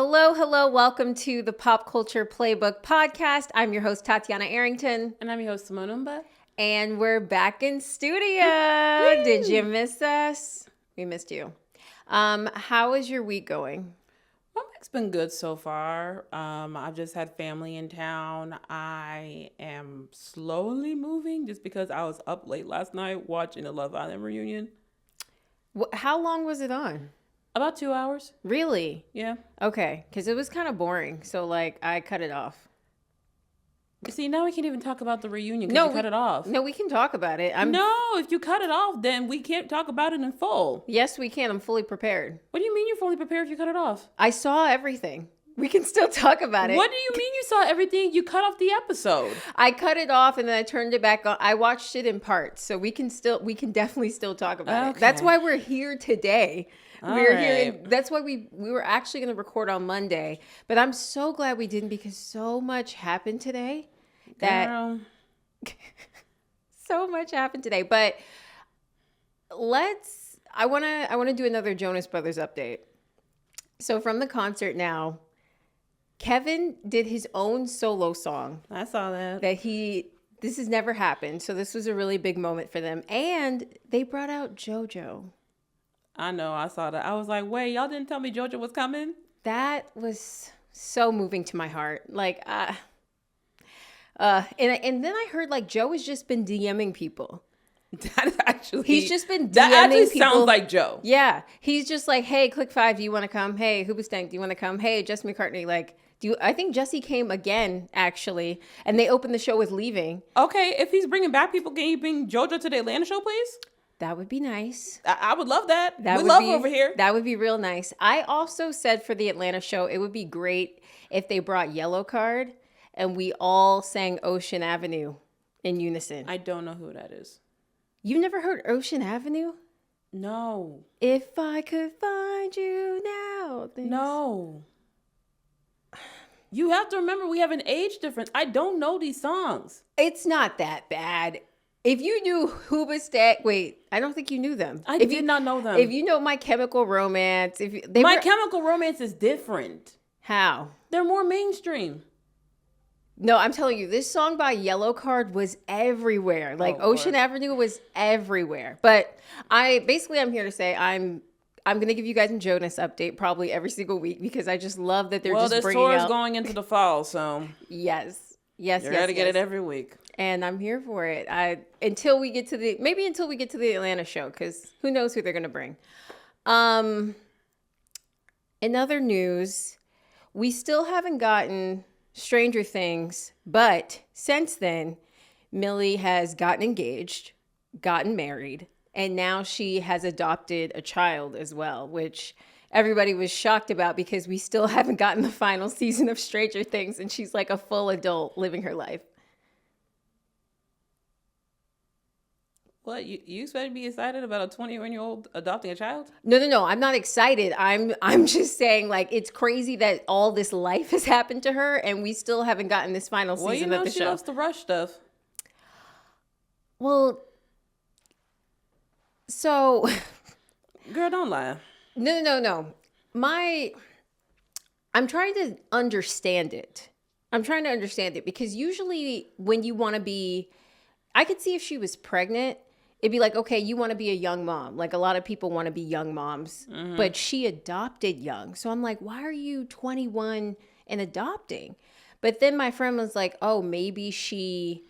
Hello, hello. Welcome to the Pop Culture Playbook podcast. I'm your host, Tatiana Arrington. And I'm your host, Simone Umba. And we're back in studio. Did you miss us? We missed you. How is your week going? My week's been good so far. I've just had family in town. I am slowly moving just because I was up late last night watching the Love Island reunion. How long was it on? About 2 hours. Really? Yeah. Okay, because it was kind of boring. So, I cut it off. See, now we can't even talk about the reunion because you cut it off. No, we can talk about it. No, if you cut it off, then we can't talk about it in full. Yes, we can. I'm fully prepared. What do you mean you're fully prepared if you cut it off? I saw everything. We can still talk about it. What do you mean you saw everything? You cut off the episode. I cut it off and then I turned it back on. I watched it in parts, so we can definitely still talk about it. That's why we're here today. That's why we were actually going to record on Monday, but I'm so glad we didn't because so much happened today. So much happened today. But I want to do another Jonas Brothers update. So from the concert now, Kevin did his own solo song. I saw that. This has never happened. So this was a really big moment for them. And they brought out JoJo. I know, I saw that. I was like, wait, y'all didn't tell me JoJo was coming? That was so moving to my heart. And then I heard Joe has just been DMing people. That is actually... He's just been DMing that actually people. Sounds like Joe. Yeah. He's just like, hey, Click 5, do you want to come? Hey, Hoobastank, do you want to come? Hey, Jesse McCartney, I think Jesse came again, actually, and they opened the show with Leaving. Okay, if he's bringing back people, can you bring JoJo to the Atlanta show, please? That would be nice. I would love that. We love her over here. That would be real nice. I also said for the Atlanta show, it would be great if they brought Yellow Card and we all sang Ocean Avenue in unison. I don't know who that is. You've never heard Ocean Avenue? No. If I could find you now. No. You have to remember we have an age difference. I don't know these songs. It's not that bad. If you knew Hoobastank, wait, I don't think you knew them. I did not know them. If you know My Chemical Romance, Chemical Romance is different. How? They're more mainstream. No, I'm telling you, this song by Yellow Card was everywhere. Ocean Avenue was everywhere. But I'm here to say I'm going to give you guys a Jonas update probably every single week because I just love that they're just bringing out. Well, this tour is going into the fall, so. Yes. You gotta get it every week. And I'm here for it. Until we get to the Atlanta show, because who knows who they're gonna bring. In other news, we still haven't gotten Stranger Things, but since then, Millie has gotten engaged, gotten married, and now she has adopted a child as well, which everybody was shocked about because we still haven't gotten the final season of Stranger Things, and she's like a full adult living her life. What, you expect to be excited about a 21-year-old adopting a child? No. I'm not excited. I'm just saying, it's crazy that all this life has happened to her, and we still haven't gotten this final season of the show. She loves to rush stuff. Well, so... Girl, don't lie. No. I'm trying to understand it. Because usually when you want to be... I could see if she was pregnant, it'd be like, okay, you want to be a young mom. A lot of people want to be young moms, but she adopted young. So I'm like, why are you 21 and adopting? But then my friend was like, oh, maybe she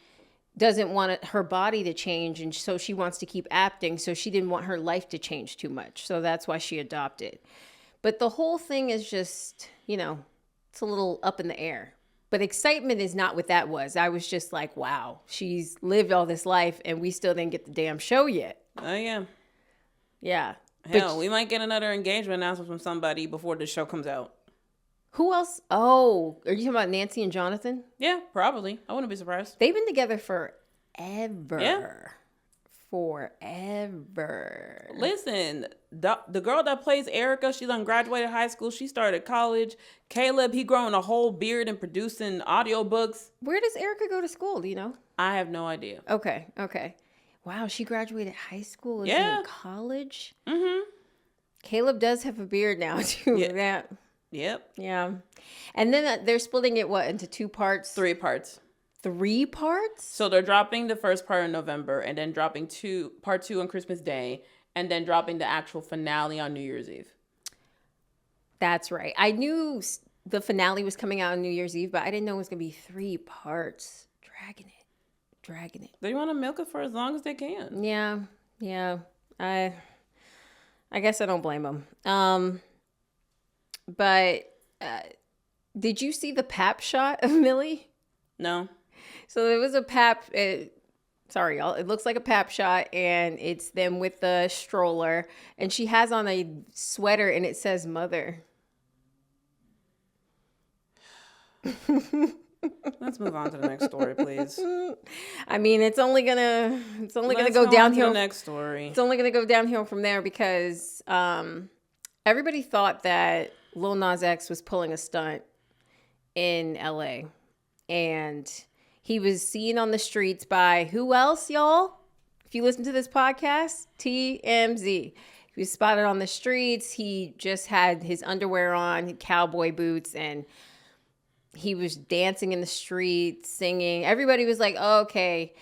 doesn't want her body to change. And so she wants to keep acting. So she didn't want her life to change too much. So that's why she adopted. But the whole thing is just, it's a little up in the air. But excitement is not what that was. I was just like, wow, she's lived all this life and we still didn't get the damn show yet. Oh, yeah. Yeah. Hell, we might get another engagement announcement from somebody before the show comes out. Who else? Oh, are you talking about Nancy and Jonathan? Yeah, probably. I wouldn't be surprised. They've been together forever. Yeah. Forever. Listen, the girl that plays Erica, she done graduated high school. She started college. Caleb, he growing a whole beard and producing audiobooks. Where does Erica go to school? Do you know? I have no idea. Okay. Wow, she graduated high school. Is in college? Mm-hmm. Caleb does have a beard now, too. Yeah. Yep. Yeah. And then they're splitting it, into 2 parts? 3 parts. 3 parts? So they're dropping the first part in November and then dropping part 2 on Christmas Day and then dropping the actual finale on New Year's Eve. That's right. I knew the finale was coming out on New Year's Eve, but I didn't know it was going to be 3 parts. Dragging it. They want to milk it for as long as they can. Yeah. I guess I don't blame them. But did you see the pap shot of Millie? No. So there was a pap. Sorry, y'all. It looks like a pap shot, and it's them with the stroller, and she has on a sweater, and it says "Mother." Let's move on to the next story, please. I mean, it's only gonna Let's go downhill. To the next story. It's only gonna go downhill from there because everybody thought that Lil Nas X was pulling a stunt in LA, and he was seen on the streets by who else, y'all? If you listen to this podcast, TMZ. He was spotted on the streets. He just had his underwear on, cowboy boots, and he was dancing in the street, singing. Everybody was like, oh, okay.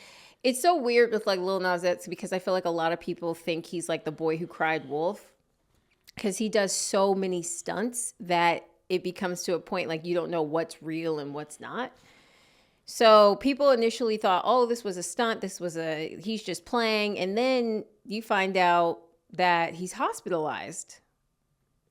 It's so weird with like Lil Nas X because I feel like a lot of people think he's like the boy who cried wolf because he does so many stunts that it becomes to a point like you don't know what's real and what's not. So people initially thought, oh, this was a stunt. He's just playing. And then you find out that he's hospitalized.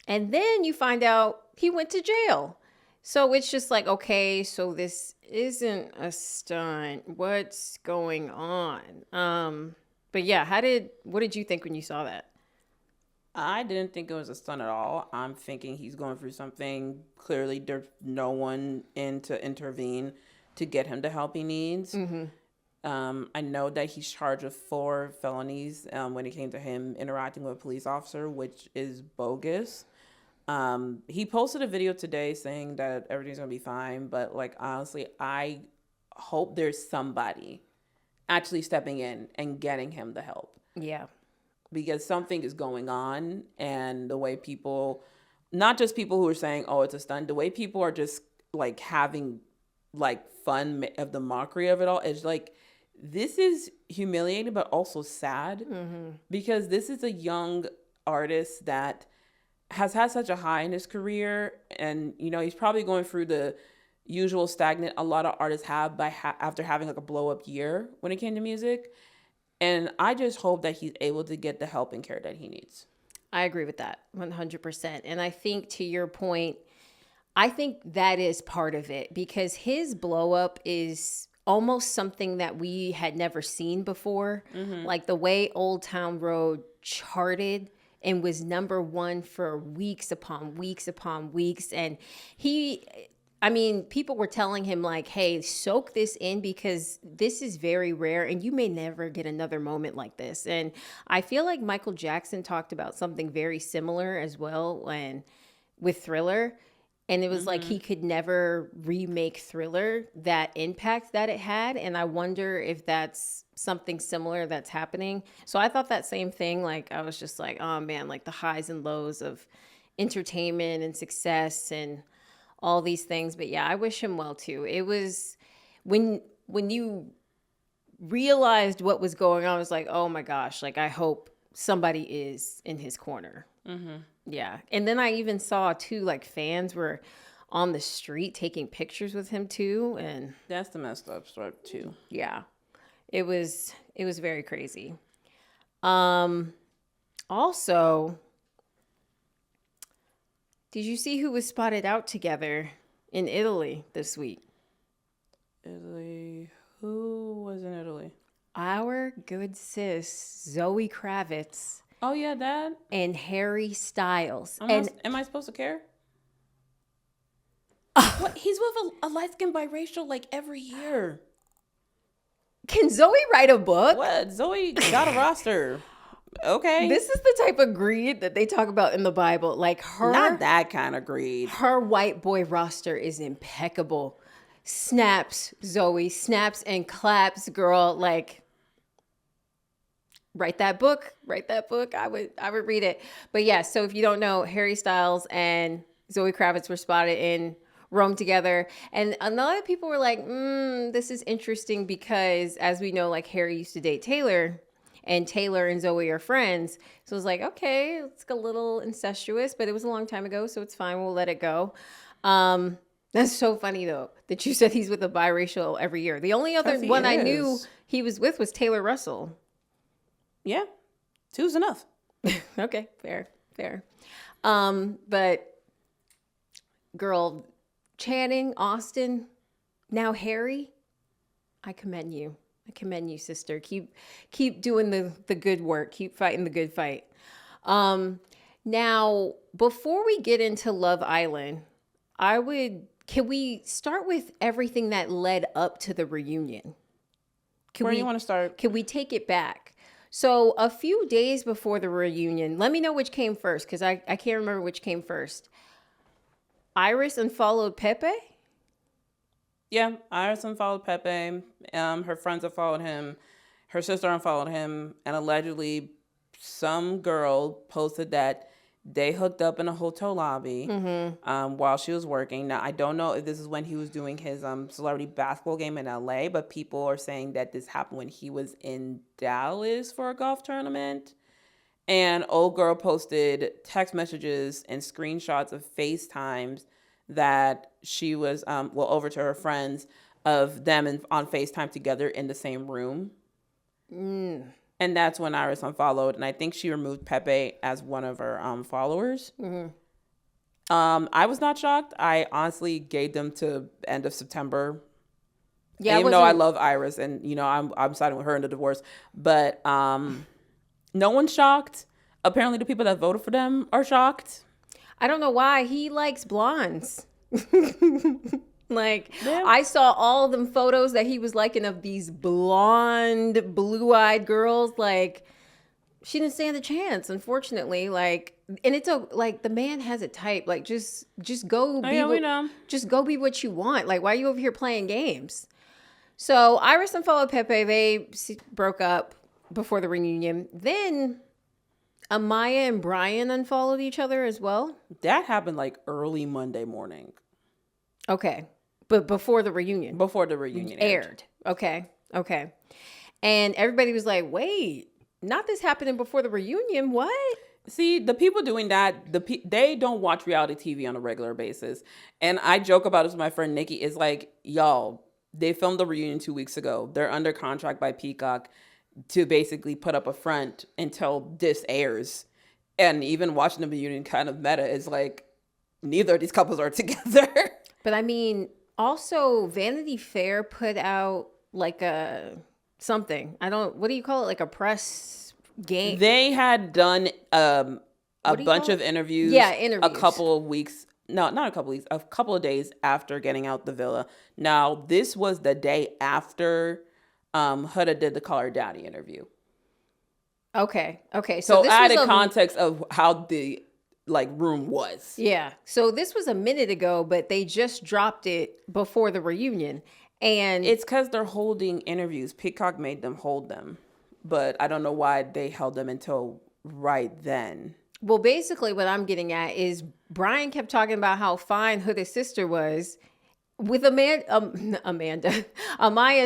And then you find out he went to jail. So it's just like, okay, so this isn't a stunt. What's going on? But yeah, what did you think when you saw that? I didn't think it was a stunt at all. I'm thinking he's going through something. Clearly, there's no one in to intervene to get him the help he needs. Mm-hmm. I know that he's charged with 4 felonies when it came to him interacting with a police officer, which is bogus. He posted a video today saying that everything's gonna be fine, but like honestly, I hope there's somebody actually stepping in and getting him the help. Yeah. Because something is going on, and the way people, not just people who are saying, oh, it's a stunt, the way people are just like having like fun of the mockery of it all is like, this is humiliating, but also sad because this is a young artist that has had such a high in his career. And, you know, he's probably going through the usual stagnant a lot of artists have after having like a blow up year when it came to music. And I just hope that he's able to get the help and care that he needs. I agree with that 100%. And I think to your point, I think that is part of it because his blow up is almost something that we had never seen before. Mm-hmm. Like the way Old Town Road charted and was number 1 for weeks upon weeks upon weeks. And people were telling him like, hey, soak this in because this is very rare and you may never get another moment like this. And I feel like Michael Jackson talked about something very similar as well with Thriller. And it was like he could never remake Thriller, that impact that it had. And I wonder if that's something similar that's happening. So I thought that same thing. Like, I was just like, oh, man, like the highs and lows of entertainment and success and all these things. But yeah, I wish him well, too. It was when you realized what was going on, I was like, oh, my gosh, like I hope somebody is in his corner. Mm-hmm. Yeah. And then I even saw too, like fans were on the street taking pictures with him too. And that's the messed up part too. Yeah. It was very crazy. Also, did you see who was spotted out together in Italy this week? Italy? Who was in Italy? Our good sis, Zoe Kravitz. Oh, yeah, that. And Harry Styles. Am I supposed to care? What? He's with a light-skinned biracial like every year. Can Zoe write a book? What? Zoe got a roster. Okay. This is the type of greed that they talk about in the Bible. Like her. Not that kind of greed. Her white boy roster is impeccable. Snaps, Zoe. Snaps and claps, girl. Like, write that book. I would read it. But yeah, so if you don't know, Harry Styles and Zoe Kravitz were spotted in Rome together. And a lot of people were like, this is interesting because, as we know, like Harry used to date Taylor, and Taylor and Zoe are friends. So it was like, okay, it's a little incestuous, but it was a long time ago, so it's fine. We'll let it go. That's so funny, though, that you said he's with a biracial every year. The only other one I knew he was with was Taylor Russell. Yeah, two's enough. Okay, fair. But girl, Channing, Austin, now Harry, I commend you. Sister. Keep doing the good work. Keep fighting the good fight. Now, before we get into Love Island, can we start with everything that led up to the reunion? Where do you want to start? Can we take it back? So a few days before the reunion, let me know which came first, because I can't remember which came first. Iris unfollowed Pepe? Yeah, Iris unfollowed Pepe. Her friends unfollowed him. Her sister unfollowed him. And allegedly, some girl posted that they hooked up in a hotel lobby while she was working. Now, I don't know if this is when he was doing his celebrity basketball game in LA, but people are saying that this happened when he was in Dallas for a golf tournament. And old girl posted text messages and screenshots of FaceTimes that she was, over to her friends of them on FaceTime together in the same room. And that's when Iris unfollowed. And I think she removed Pepe as one of her followers. I was not shocked. I honestly gave them to end of September. Yeah, and even though I love Iris and, I'm siding with her in the divorce. But no one's shocked. Apparently the people that voted for them are shocked. I don't know why. He likes blondes. I saw all of them photos that he was liking of these blonde, blue-eyed girls. Like, she didn't stand a chance, unfortunately. And it's the man has a type. Like, just go be just go be what you want. Like, why are you over here playing games? So Iris unfollowed Pepe. They broke up before the reunion. Then Amaya and Brian unfollowed each other as well. That happened early Monday morning. Okay. But before the reunion. Before the reunion aired. Okay. And everybody was like, wait, not this happening before the reunion. What? See, the people doing that, they don't watch reality TV on a regular basis. And I joke about it with my friend Nikki. It's like, y'all, they filmed the reunion 2 weeks ago. They're under contract by Peacock to basically put up a front until this airs. And even watching the reunion kind of meta is like, neither of these couples are together. But I mean, also Vanity Fair put out something. What do you call it? Like a press game. They had done a bunch of interviews. Yeah, interviews. A couple of weeks. No, not a couple of weeks. A couple of days after getting out the villa. Now, this was the day after Huda did the Call Her Daddy interview. Okay. So this added context of how the room was. Yeah. So this was a minute ago, but they just dropped it before the reunion. And it's because they're holding interviews. Peacock made them hold them. But I don't know why they held them until right then. Well, basically what I'm getting at is Brian kept talking about how fine Huda's sister was with Amaya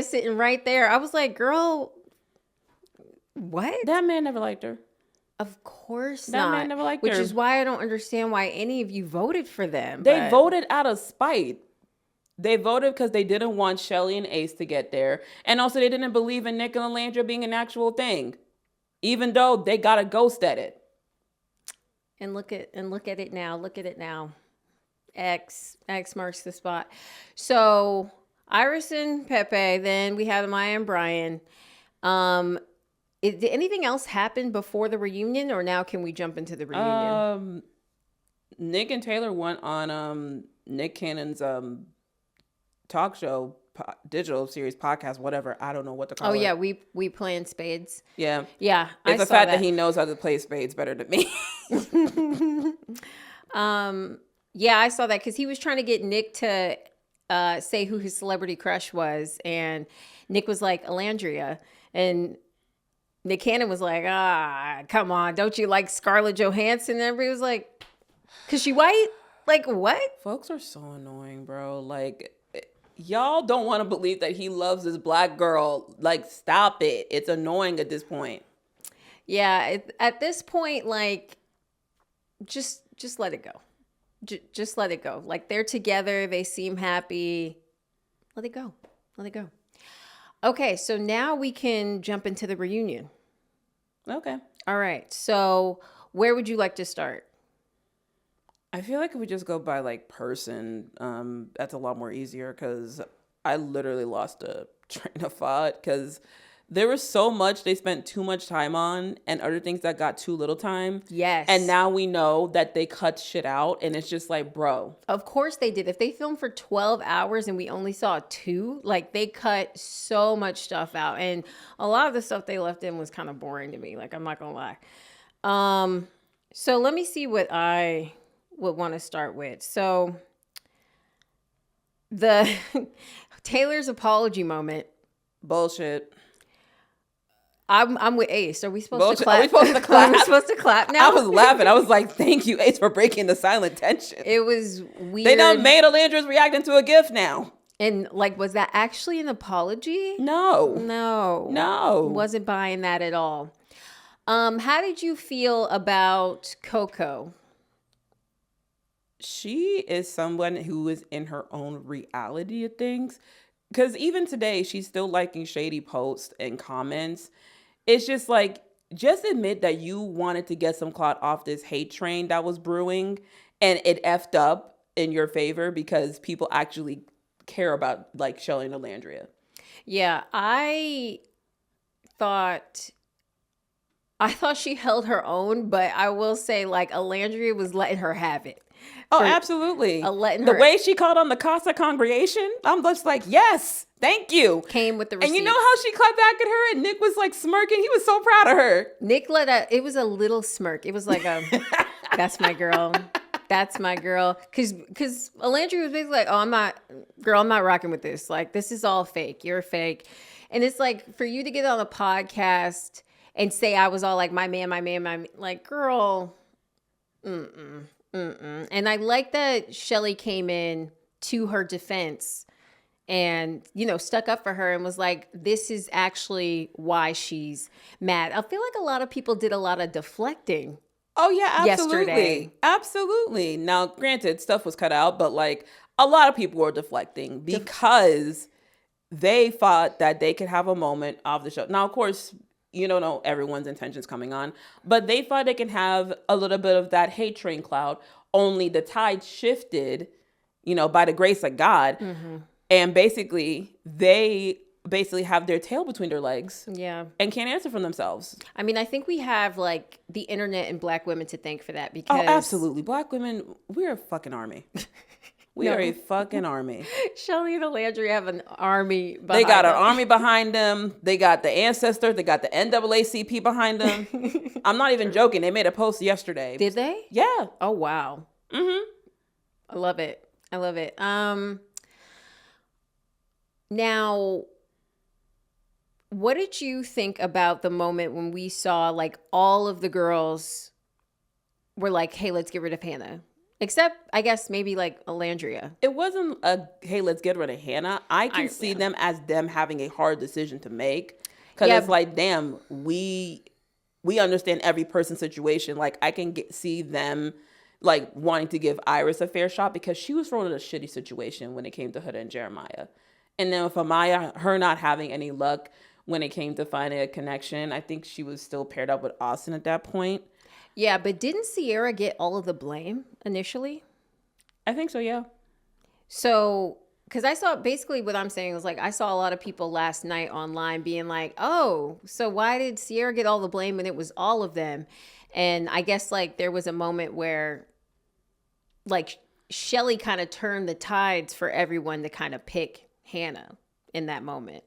sitting right there. I was like, girl, what? That man never liked her. Of course that not. Man never liked Which her. is why I don't understand why any of you voted for them. They voted out of spite. They voted because they didn't want Shelly and Ace to get there. And also they didn't believe in Nick and Alandra being an actual thing. Even though they got a ghost at it. And look at it now. Look at it now. X marks the spot. So Iris and Pepe, then we had Amaya and Brian. Did anything else happen before the reunion, or now can we jump into the reunion? Nick and Taylor went on Nick Cannon's talk show, digital series, podcast, whatever. I don't know what to call it. Oh yeah, we playing spades. Yeah. Yeah. It's the fact that he knows how to play spades better than me. Yeah, I saw that because he was trying to get Nick to say who his celebrity crush was, and Nick was like Alandria, and Nick Cannon was like, come on, don't you like Scarlett Johansson? And everybody was like, because she white? Like, what? Folks are so annoying, bro. Like, y'all don't want to believe that he loves this black girl. Like, stop it. It's annoying at this point. Yeah, at this point, like, just let it go. Just let it go. Like, they're together. They seem happy. Let it go. Let it go. Okay, so now we can jump into the reunion. Okay. All right. So where would you like to start? I feel like if we just go by like person, that's a lot more easier because I literally lost a train of thought because there was so much they spent too much time on and other things that got too little time. Yes. And now we know that they cut shit out and it's just like, bro. Of course they did. If they filmed for 12 hours and we only saw 2, like they cut so much stuff out. And a lot of the stuff they left in was kind of boring to me. Like, I'm not going to lie. So let me see what I would want to start with. So the Taylor's apology moment. Bullshit. I'm with Ace. Are we supposed Bullshit. to clap? Are we supposed to clap? Are we supposed to clap now? I was laughing. I was like, thank you, Ace, for breaking the silent tension. It was weird. They done made Alandra's reacting to a gift now. And like, was that actually an apology? No. Wasn't buying that at all. How did you feel about Coco? She is someone who is in her own reality of things. Because even today, she's still liking shady posts and comments. It's just like, just admit that you wanted to get some clout off this hate train that was brewing and it effed up in your favor because people actually care about like Shelly and Alandria. Yeah, I thought she held her own, but I will say like Alandria was letting her have it. Oh, absolutely. The way she called on the Casa congregation, I'm just like, yes, thank you. Came with the receipts. And you know how she clapped back at her and Nick was like smirking? He was so proud of her. Nick it was a little smirk. It was like that's my girl. That's my girl. Cause Alandria was basically like, oh, I'm not rocking with this. Like, this is all fake. You're fake. And it's like, for you to get on a podcast and say I was all like, my man, like, girl, Mm-mm. And I like that Shelly came in to her defense and, stuck up for her and was like, this is actually why she's mad. I feel like a lot of people did a lot of deflecting. Oh, yeah, absolutely. Yesterday. Absolutely. Now, granted, stuff was cut out, but like a lot of people were deflecting because they thought that they could have a moment of the show. Now, of course, you don't know everyone's intentions coming on, but they thought they can have a little bit of that hate train cloud. Only the tide shifted, by the grace of God. Mm-hmm. And they have their tail between their legs. Yeah. And can't answer for themselves. I mean, I think we have like the internet and black women to thank for that because. Oh, absolutely. Black women, we're a fucking army. We are a fucking army. Shelly and Alandria have an army behind them. They got an army behind them. They got the ancestors. They got the NAACP behind them. I'm not even joking. They made a post yesterday. Did they? Yeah. Oh, wow. Mm-hmm. I love it. Now, what did you think about the moment when we saw like all of the girls were like, hey, let's get rid of Hannah? Except, I guess, maybe like Alandria. It wasn't a, hey, let's get rid of Hannah. I can see them as them having a hard decision to make. Because it's like, damn, we understand every person's situation. Like, I can see them, like, wanting to give Iris a fair shot because she was thrown in a shitty situation when it came to Huda and Jeremiah. And then with Amaya, her not having any luck when it came to finding a connection, I think she was still paired up with Austin at that point. Yeah, but didn't Sierra get all of the blame initially? I think so, yeah. So, because I saw, basically what I'm saying was like, I saw a lot of people last night online being like, oh, so why did Sierra get all the blame when it was all of them? And I guess like there was a moment where like Shelly kind of turned the tides for everyone to kind of pick Hannah in that moment.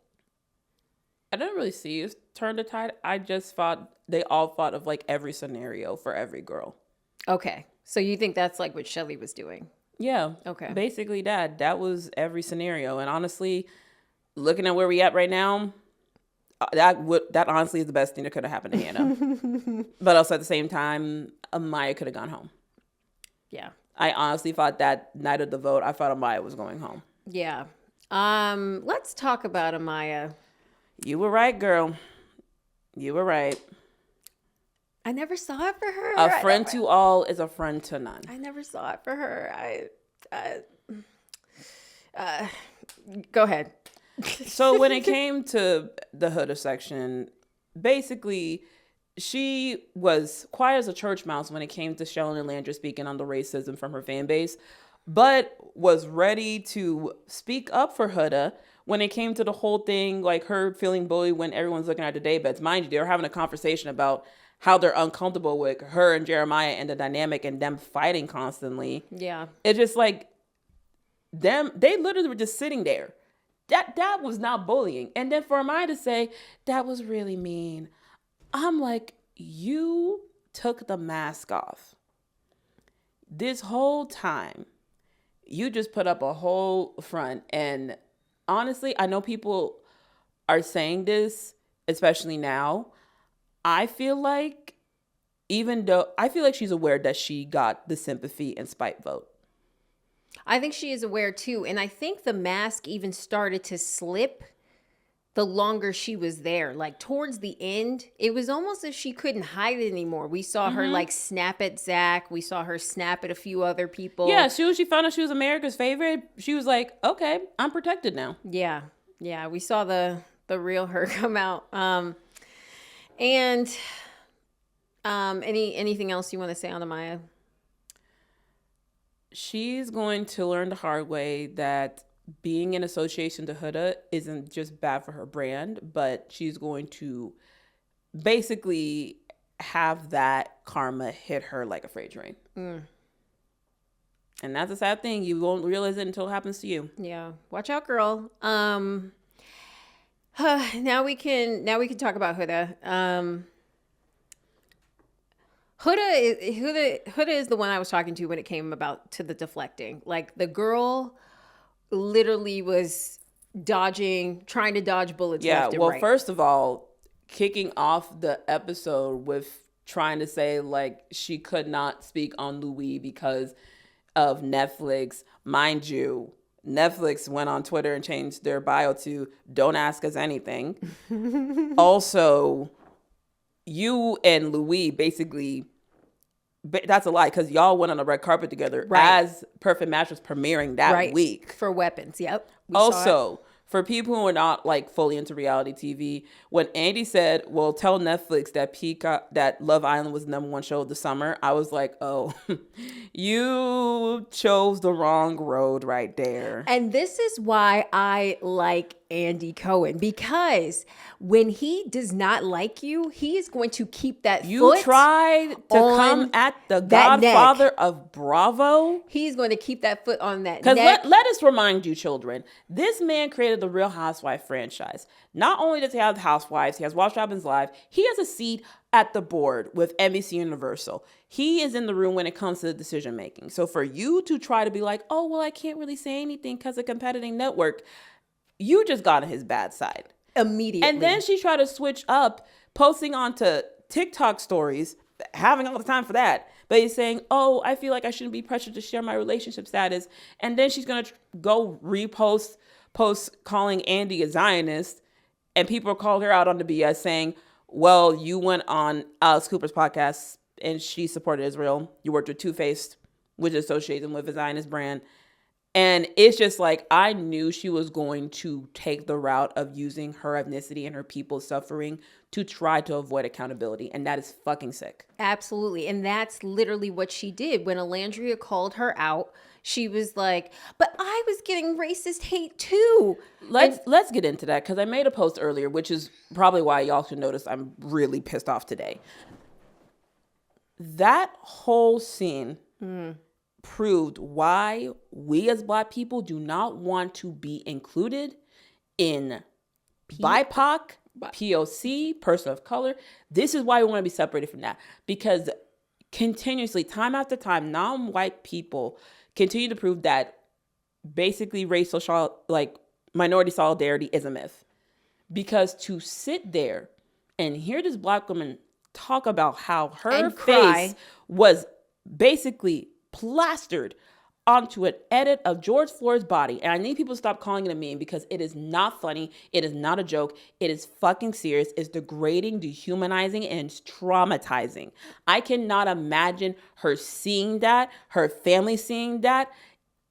I didn't really see it turn the tide. I just thought they all thought of like every scenario for every girl. Okay. So you think that's like what Shelly was doing? Yeah. Okay. Basically that was every scenario. And honestly, looking at where we at right now, that honestly is the best thing that could have happened to Hannah. But also at the same time, Amaya could have gone home. Yeah. I honestly thought that night of the vote, I thought Amaya was going home. Yeah. Let's talk about Amaya. You were right, girl. You were right. I never saw it for her. A friend to all is a friend to none. I never saw it for her. Go ahead. So when it came to the Huda section, basically she was quiet as a church mouse when it came to Sheldon and Landra speaking on the racism from her fan base, but was ready to speak up for Huda when it came to the whole thing, like her feeling bullied when everyone's looking at the daybeds. Mind you, they were having a conversation about how they're uncomfortable with her and Jeremiah and the dynamic and them fighting constantly. Yeah. It's just like they literally were just sitting there. That was not bullying. And then for Amaya to say, that was really mean. I'm like, you took the mask off. This whole time, you just put up a whole front. And honestly, I know people are saying this, especially now. I feel like she's aware that she got the sympathy and spite vote. I think she is aware too. And I think the mask even started to slip the longer she was there. Like towards the end, it was almost as she couldn't hide it anymore. We saw her like snap at Zach. We saw her snap at a few other people. Yeah, as soon as she found out she was America's favorite, she was like, okay, I'm protected now. Yeah. Yeah. We saw the real her come out. And anything else you want to say on Amaya? She's going to learn the hard way that being in association to Huda isn't just bad for her brand, but she's going to basically have that karma hit her like a freight train. And that's a sad thing. You won't realize it until it happens to you. Yeah. Watch out, girl. Now we can talk about Huda. Huda is the one I was talking to when it came about to the deflecting. Like the girl literally was trying to dodge bullets. Yeah, left and well, right. First of all, kicking off the episode with trying to say like she could not speak on Louis because of Netflix. Mind you, Netflix went on Twitter and changed their bio to "Don't ask us anything." Also, you and Louis basically, that's a lie because y'all went on the red carpet together as Perfect Match was premiering that week. For Weapons, yep. Also, for people who are not like fully into reality TV, when Andy said, well, tell Netflix that Love Island was the #1 show of the summer, I was like, oh, you chose the wrong road right there. And this is why I like Andy Cohen, because when he does not like you, he is going to keep that You tried to come at the Godfather of Bravo. He's going to keep that foot on that neck. Because let us remind you, children, this man created the Real Housewife franchise. Not only does he have Housewives, he has Watch Robin's Live. He has a seat at the board with NBC Universal. He is in the room when it comes to the decision making. So for you to try to be like, oh, well, I can't really say anything because of competing network, you just got on his bad side. Immediately. And then she tried to switch up, posting onto TikTok stories, having all the time for that. But he's saying, oh, I feel like I shouldn't be pressured to share my relationship status. And then she's going to go repost posts calling Andy a Zionist. And people called her out on the BS saying, well, you went on Alice Cooper's podcast and she supported Israel. You worked with Two-Faced, which associates them with a Zionist brand. And it's just like, I knew she was going to take the route of using her ethnicity and her people's suffering to try to avoid accountability. And that is fucking sick. Absolutely. And that's literally what she did. When Alandria called her out, she was like, but I was getting racist hate too. Let's get into that, because I made a post earlier, which is probably why y'all should notice I'm really pissed off today. That whole scene proved why we as Black people do not want to be included in BIPOC, POC, person of color. This is why we want to be separated from that, because continuously, time after time, non-white people continue to prove that basically minority solidarity is a myth. Because to sit there and hear this Black woman talk about how her face was basically plastered onto an edit of George Floyd's body. And I need people to stop calling it a meme because it is not funny. It is not a joke. It is fucking serious. It's degrading, dehumanizing, and it's traumatizing. I cannot imagine her seeing that, her family seeing that.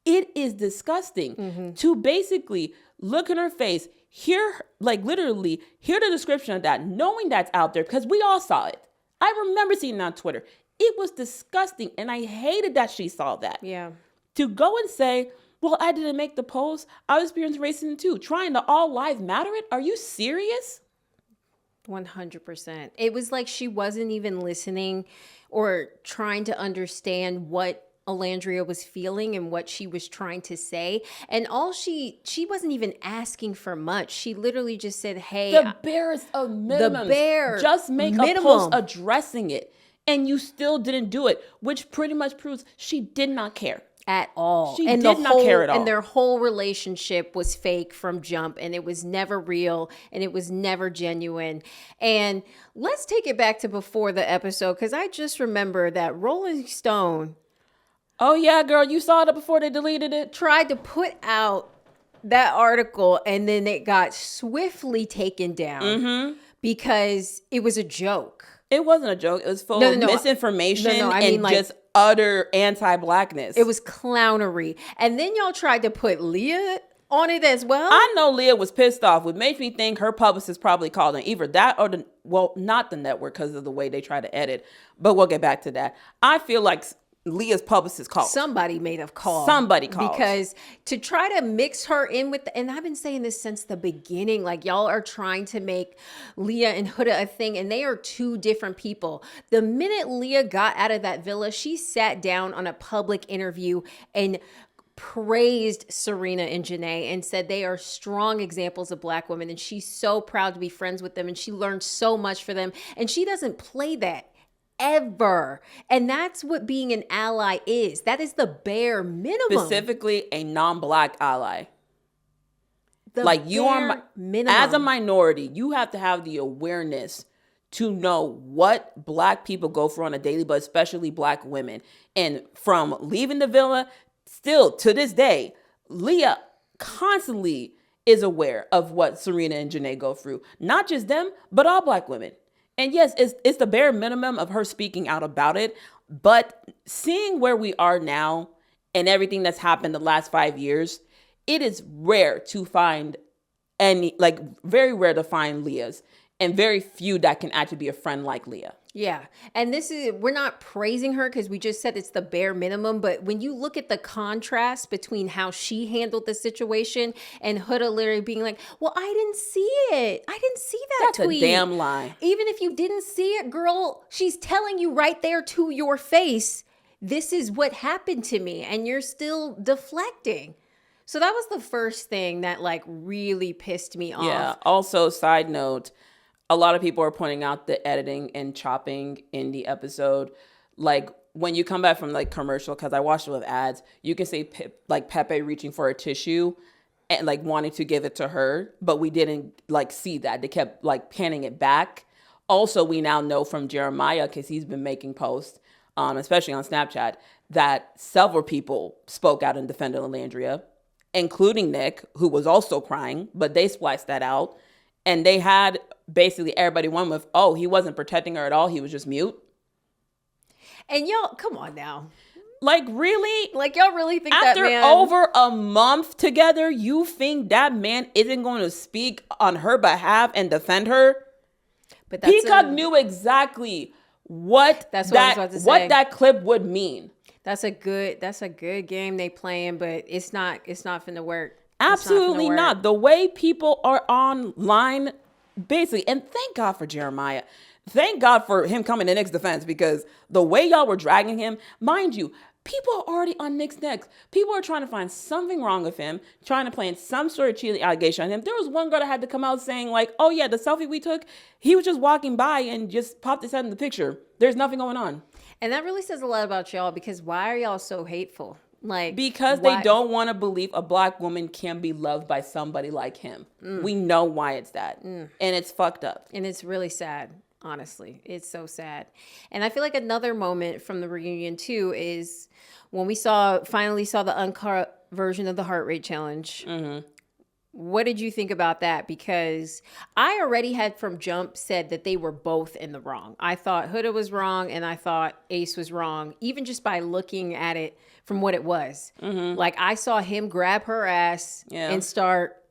It is disgusting to basically look in her face, literally hear the description of that, knowing that's out there because we all saw it. I remember seeing it on Twitter. It was disgusting. And I hated that she saw that. Yeah. To go and say, well, I didn't make the post. I was experiencing racism too. Trying to all lives matter it? Are you serious? 100%. It was like she wasn't even listening or trying to understand what Alandria was feeling and what she was trying to say. And all she wasn't even asking for much. She literally just said, hey. The barest of minimums. The bare just make a post addressing it. And you still didn't do it, which pretty much proves she did not care. At all. She did not care at all. And their whole relationship was fake from jump, and it was never real, and it was never genuine. And let's take it back to before the episode, because I just remember that Rolling Stone. Oh, yeah, girl, you saw it before they deleted it? Tried to put out that article, and then it got swiftly taken down because it was a joke. It wasn't a joke. It was full of misinformation and just utter anti-blackness. It was clownery. And then y'all tried to put Leah on it as well. I know Leah was pissed off, which makes me think her publicist probably called her. Either that or not the network because of the way they try to edit. But we'll get back to that. I feel like Leah's publicist called. Somebody made a call. Somebody called. Because to try to mix her in with, and I've been saying this since the beginning, like y'all are trying to make Leah and Huda a thing, and they are two different people. The minute Leah got out of that villa, she sat down on a public interview and praised Serena and Janae and said they are strong examples of Black women, and she's so proud to be friends with them, and she learned so much for them, and she doesn't play that ever. And that's what being an ally is. That is the bare minimum. Specifically a non-Black ally. Like you are minimum. As a minority, you have to have the awareness to know what Black people go through on a daily, but especially Black women. And from leaving the villa, still to this day, Leah constantly is aware of what Serena and Janae go through. Not just them, but all Black women. And yes, it's the bare minimum of her speaking out about it. But seeing where we are now and everything that's happened the last 5 years, it is rare to find very rare to find Leahs, and very few that can actually be a friend like Leah. Yeah. And we're not praising her because we just said it's the bare minimum. But when you look at the contrast between how she handled the situation and Huda literally being like, well, I didn't see it. I didn't see that tweet. That's a damn lie. Even if you didn't see it, girl, she's telling you right there to your face, this is what happened to me. And you're still deflecting. So that was the first thing that really pissed me off. Yeah. Also, side note, a lot of people are pointing out the editing and chopping in the episode. Like when you come back from commercial, because I watched it with ads, you can see Pepe reaching for a tissue and wanting to give it to her, but we didn't see that. They kept panning it back. Also, we now know from Jeremiah, because he's been making posts, especially on Snapchat, that several people spoke out in defense of Alandria, including Nick, who was also crying, but they spliced that out. And they had basically everybody won with, oh, he wasn't protecting her at all. He was just mute. And y'all, come on now. Really? Y'all really think that man... After over a month together, you think that man isn't going to speak on her behalf and defend her? But Peacock knew exactly what that clip would mean. That's a good game they playing, but it's not finna work. Absolutely not. The way people are online, basically, and thank God for Jeremiah. Thank God for him coming to Nick's defense, because the way y'all were dragging him, mind you, people are already on Nick's neck. People are trying to find something wrong with him, trying to plant some sort of cheating allegation on him. There was one girl that had to come out saying oh yeah, the selfie we took, he was just walking by and just popped his head in the picture. There's nothing going on. And that really says a lot about y'all, because why are y'all so hateful? Because they don't want to believe a Black woman can be loved by somebody like him. We know why it's that. And it's fucked up. And it's really sad. Honestly, it's so sad. And I feel like another moment from the reunion too is when we finally saw the uncut version of the heart rate challenge. Mm-hmm. What did you think about that? Because I already had from jump said that they were both in the wrong. I thought Huda was wrong and I thought Ace was wrong, even just by looking at it from what it was. Mm-hmm. Like I saw him grab her ass Yeah. and start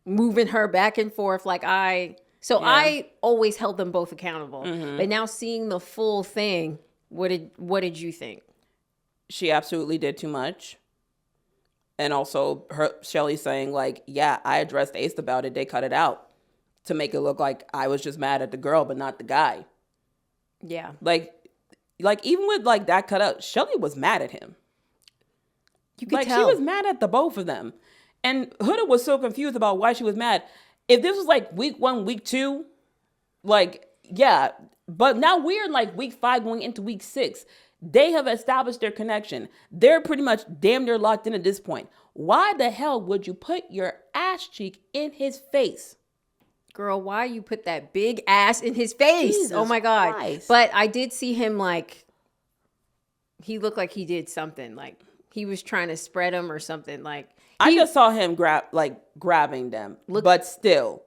moving her back and forth Yeah. I always held them both accountable. Mm-hmm. But now seeing the full thing, what did you think? She absolutely did too much. And also Shelly saying like, yeah, I addressed Ace about it. They cut it out to make it look like I was just mad at the girl, but not the guy. Yeah. Like even with like that cut out, Shelly was mad at him. You could tell. She was mad at the both of them. And Huda was so confused about why she was mad. If this was like week 1, week 2, like, yeah. But now we're in like week 5 going into week 6. They have established their connection. They're pretty much damn near locked in at this point. Why the hell would you put your ass cheek in his face? Girl, why you put that big ass in his face? Jesus oh my God. Christ. But I did see him he looked like he did something. Like he was trying to spread him or something. Like I just saw him grabbing them. But still,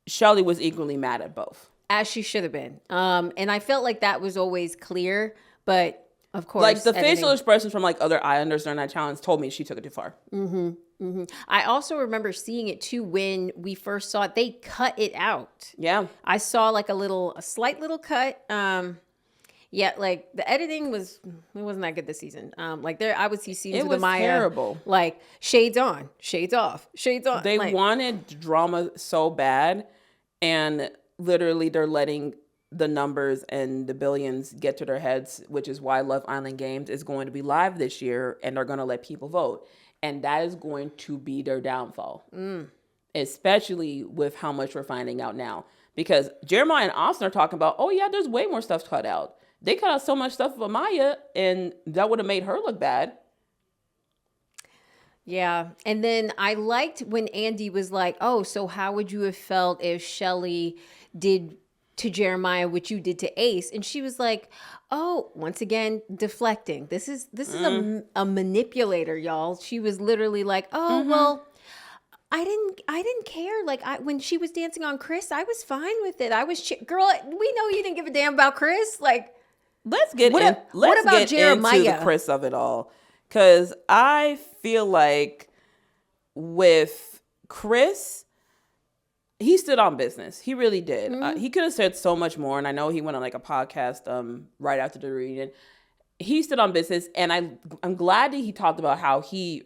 Shelly was equally mad at both. As she should have been. And I felt like that was always clear, but of course. Like the facial expressions from like other Islanders during that challenge told me she took it too far. Mm-hmm. Mm-hmm. I also remember seeing it too when we first saw it. They cut it out. Yeah. I saw like a slight little cut. Yeah, like the editing wasn't that good this season. I would see scenes with Amaya. Terrible. Like shades on, shades off, shades on. They wanted drama so bad, and literally they're letting the numbers and the billions get to their heads, which is why Love Island Games is going to be live this year, and they're going to let people vote, and that is going to be their downfall, especially with how much we're finding out now. Because Jeremiah and Austin are talking about, oh yeah, there's way more stuff cut out. They cut out so much stuff of Amaya, and that would have made her look bad. Yeah. And then I liked when Andy was like, oh, so how would you have felt if Shelly did to Jeremiah what you did to Ace? And she was like, oh, once again, deflecting. This is a manipulator, y'all. She was literally like, oh, well, I didn't care. Like when she was dancing on Chris, I was fine with it. Girl, we know you didn't give a damn about Chris. Like, let's get into the Chris of it all. Because I feel like with Chris, he stood on business. He really did. He could have said so much more. And I know he went on like a podcast right after the reunion. He stood on business. And I'm glad that he talked about how she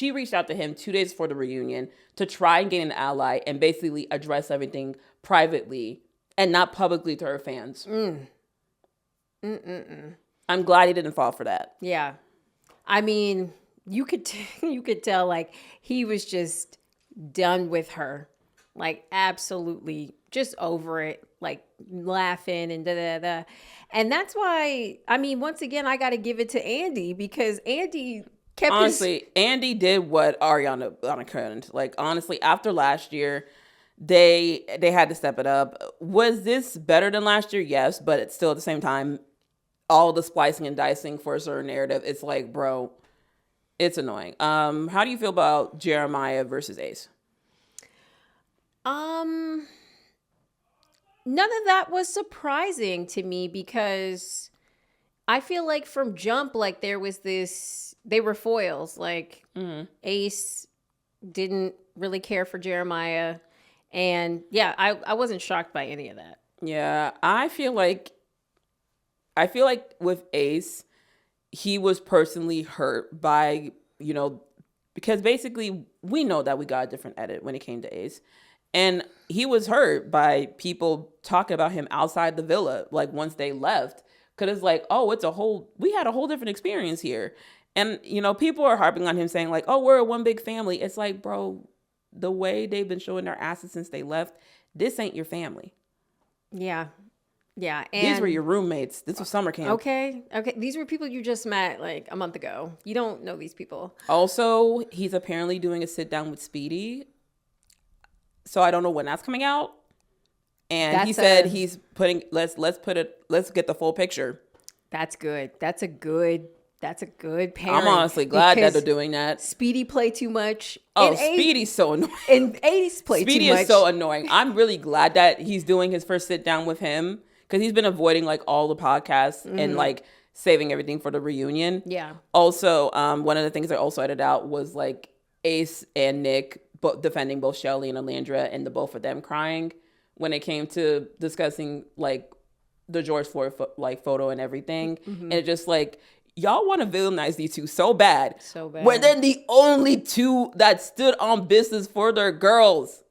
reached out to him 2 days before the reunion to try and gain an ally and basically address everything privately and not publicly to her fans. I'm glad he didn't fall for that. Yeah. I mean, you could tell like he was just done with her, like absolutely just over it, like laughing and da. And that's why, I mean, once again, I got to give it to Andy because Andy kept Andy did what Ariana couldn't. Like honestly, after last year, they had to step it up. Was this better than last year? Yes, but it's still at the same time, all the splicing and dicing for a certain narrative, it's like, bro, it's annoying. How do you feel about Jeremiah versus Ace? None of that was surprising to me because I feel like from jump, like there was they were foils. Like Ace didn't really care for Jeremiah. And yeah, I wasn't shocked by any of that. Yeah, I feel like with Ace, he was personally hurt by, because basically we know that we got a different edit when it came to Ace. And he was hurt by people talking about him outside the villa, like once they left. Because it's like, oh, we had a whole different experience here. And, people are harping on him saying like, oh, we're one big family. It's like, bro, the way they've been showing their asses since they left, this ain't your family. Yeah. Yeah. And these were your roommates. This was summer camp. Okay. These were people you just met like a month ago. You don't know these people. Also, he's apparently doing a sit down with Speedy. So I don't know when that's coming out. And he said he's putting let's get the full picture. That's good. That's a good pairing. I'm honestly glad that they're doing that. Speedy play too much. Oh, Speedy's so annoying. And Ace play too much. Speedy is so annoying. I'm really glad that he's doing his first sit down with him, because he's been avoiding like all the podcasts and like saving everything for the reunion. Yeah. Also, one of the things I also edited out was like Ace and Nick defending both Shelly and Alandra, and the both of them crying when it came to discussing like the George Floyd like photo and everything. And it's just like, y'all want to villainize these two so bad. So bad. Where they're the only two that stood on business for their girls.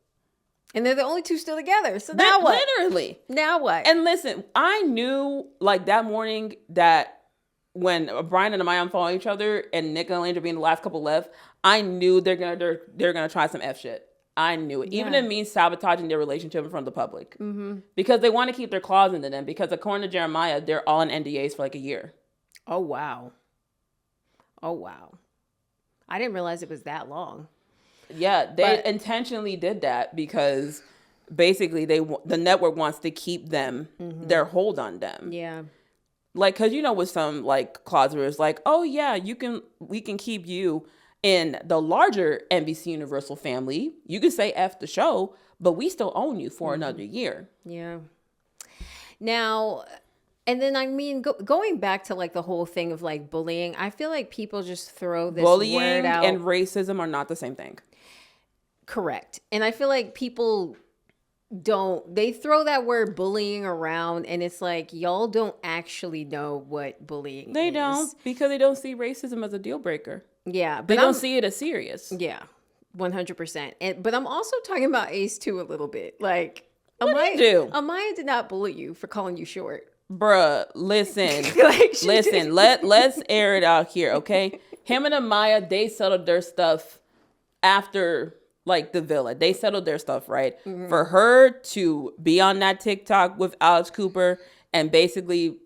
And they're the only two still together. So now what? Literally. Now what? And listen, I knew like that morning that when Brian and Amaya unfollow each other and Nick and Alandra being the last couple left, I knew they're gonna try some F shit. I knew it. Even if it means sabotaging their relationship in front of the public. Because they want to keep their claws into them. Because according to Jeremiah, they're all in NDAs for like a year. Oh, wow. Oh, wow. I didn't realize it was that long. Yeah, they intentionally did that because basically the network wants to keep them, their hold on them. Yeah. Like, because with some like clauses where it's like, oh yeah, we can keep you in the larger NBC Universal family. You can say F the show, but we still own you for another year. Yeah. Now, and then I mean, going back to like the whole thing of like bullying, I feel like people just throw this bullying word out. And racism are not the same thing. Correct. And I feel like people they throw that word bullying around, and it's like, y'all don't actually know what bullying is. They don't, because they don't see racism as a deal breaker. Yeah. But they don't see it as serious. Yeah. 100%. But I'm also talking about Ace too a little bit. Like, Amaya did not bully you for calling you short. Bruh, listen. Listen, let's air it out here, okay? Him and Amaya, they settled their stuff after like the villa. They settled their stuff, right? For her to be on that TikTok with Alex Cooper and basically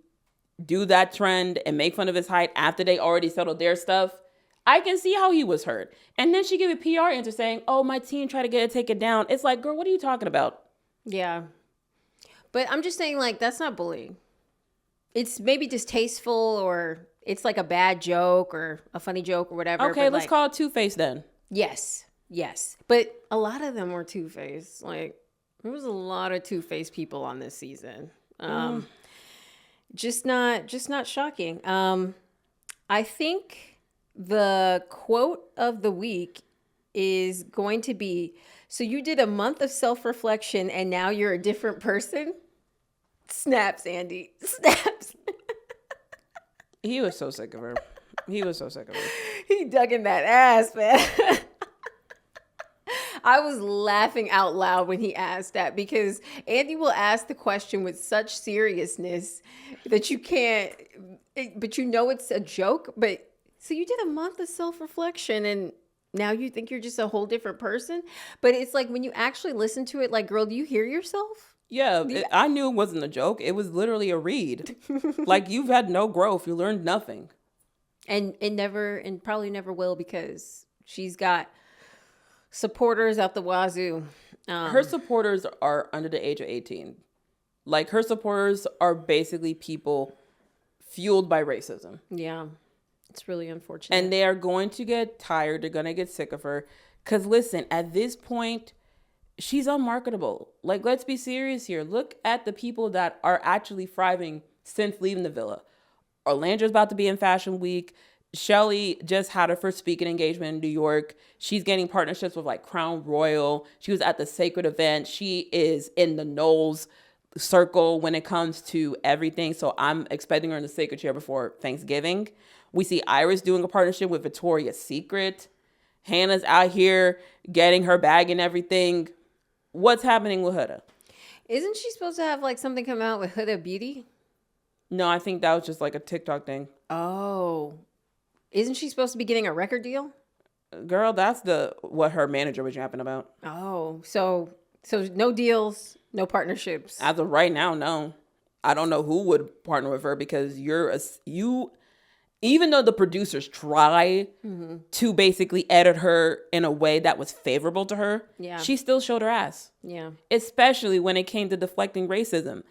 do that trend and make fun of his height after they already settled their stuff, I can see how he was hurt. And then she gave a PR answer saying, oh, my team tried to get it taken down. It's like, girl, what are you talking about? Yeah. But I'm just saying, like, that's not bullying. It's maybe distasteful, or it's like a bad joke or a funny joke or whatever. Okay, let's call it two-faced then. Yes. But a lot of them were two-faced. Like, there was a lot of two-faced people on this season. Just not shocking. I think the quote of the week is going to be, so you did a month of self-reflection and now you're a different person? Snaps, Andy. Snaps. He was so sick of her. He dug in that ass, man. I was laughing out loud when he asked that, because Andy will ask the question with such seriousness that you can't, but it's a joke. But so you did a month of self-reflection and now you think you're just a whole different person? But it's like, when you actually listen to it, like, girl, do you hear yourself? Yeah, I knew it wasn't a joke. It was literally a read. Like, you've had no growth. You learned nothing. And probably never will, because she's got supporters out the wazoo. Her supporters are under the age of 18. Like, her supporters are basically people fueled by racism. Yeah, it's really unfortunate. And they are going to get tired. They're going to get sick of her. Because, listen, at this point, she's unmarketable. Like, let's be serious here. Look at the people that are actually thriving since leaving the villa. Orlando's about to be in Fashion Week. Shelly just had her first speaking engagement in New York. She's getting partnerships with like Crown Royal. She was at the Sacred event. She is in the Knowles circle when it comes to everything. So I'm expecting her in the Sacred chair before Thanksgiving. We see Iris doing a partnership with Victoria's Secret. Hannah's out here getting her bag and everything. What's happening with Huda? Isn't she supposed to have like something come out with Huda Beauty? No, I think that was just like a TikTok thing. Oh. Isn't she supposed to be getting a record deal? Girl, that's what her manager was yapping about. Oh, so no deals, no partnerships. As of right now, no. I don't know who would partner with her, because you even though the producers try to basically edit her in a way that was favorable to her, she still showed her ass. Yeah. Especially when it came to deflecting racism.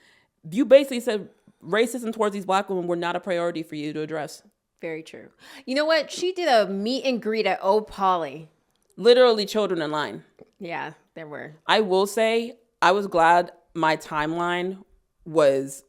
You basically said racism towards these black women were not a priority for you to address. Very true. You know what? She did a meet and greet at Oh Polly. Literally children in line. Yeah, there were. I will say I was glad my timeline was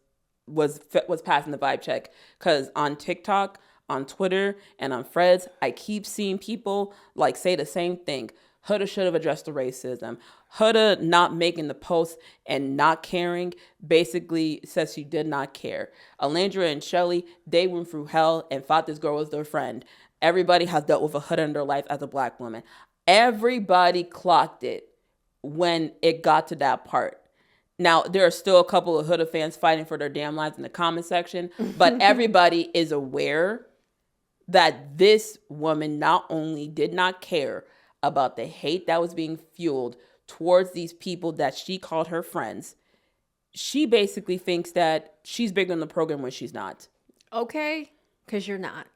passing the vibe check, because on TikTok, on Twitter, and on Threads, I keep seeing people like say the same thing. Huda should have addressed the racism. Huda not making the post and not caring basically says she did not care. Alandra and Shelly, they went through hell and thought this girl was their friend. Everybody has dealt with a Huda in their life as a black woman. Everybody clocked it when it got to that part. Now, there are still a couple of Huda fans fighting for their damn lives in the comment section, but everybody is aware that this woman not only did not care about the hate that was being fueled towards these people that she called her friends, she basically thinks that she's bigger than the program when she's not. Okay, because you're not.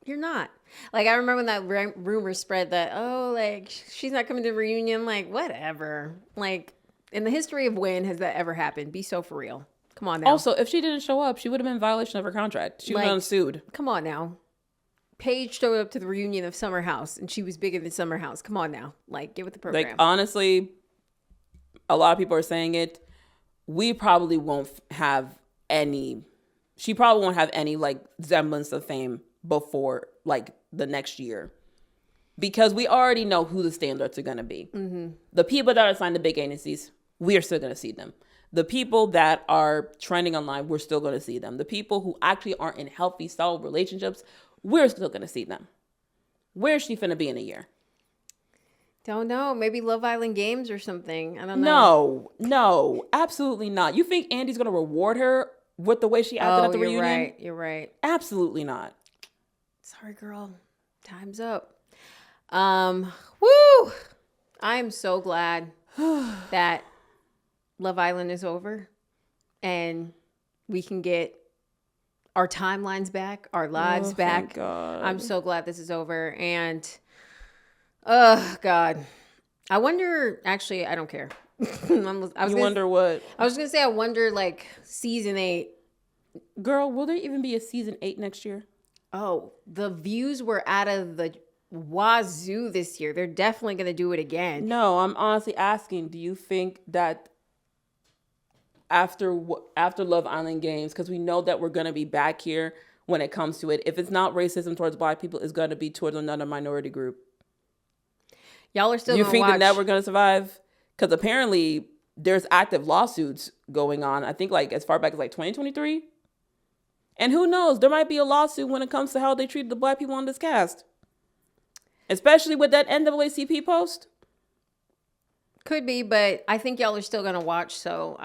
You're not. Like, I remember when that rumor spread that, oh, like, she's not coming to the reunion. Like, whatever. Like, in the history of when has that ever happened? Be so for real. Come on now. Also, if she didn't show up, she would have been in violation of her contract. She would have been sued. Come on now. Paige showed up to the reunion of Summer House, and she was bigger than Summer House. Come on now. Like, get with the program. Like, honestly, a lot of people are saying it. We probably won't have any, she probably won't have any, like, semblance of fame before, like, the next year. Because we already know who the standards are going to be. Mm-hmm. The people that are signed to big agencies, we are still going to see them. The people that are trending online, we're still going to see them. The people who actually aren't in healthy, solid relationships, we're still going to see them. Where's she finna be in a year? Don't know. Maybe Love Island Games or something. I don't know. No, absolutely not. You think Andy's going to reward her with the way she acted at the reunion? You're right. Absolutely not. Sorry, girl. Time's up. Woo! I'm so glad that Love Island is over and we can get our timelines back, our lives back. Thank God. I'm so glad this is over. And, God. I wonder, actually, I don't care. Wonder what? I was going to say, I wonder, like, season 8. Girl, will there even be a season 8 next year? Oh, the views were out of the wazoo this year. They're definitely going to do it again. No, I'm honestly asking, do you think that after Love Island Games, because we know that we're going to be back here when it comes to it, if it's not racism towards black people, it's going to be towards another minority group? Y'all are still you gonna think watch. the network going to survive? Because apparently there's active lawsuits going on, I think, like as far back as like 2023. And who knows, there might be a lawsuit when it comes to how they treat the black people on this cast, especially with that NAACP post. Could be, but I think y'all are still gonna watch. So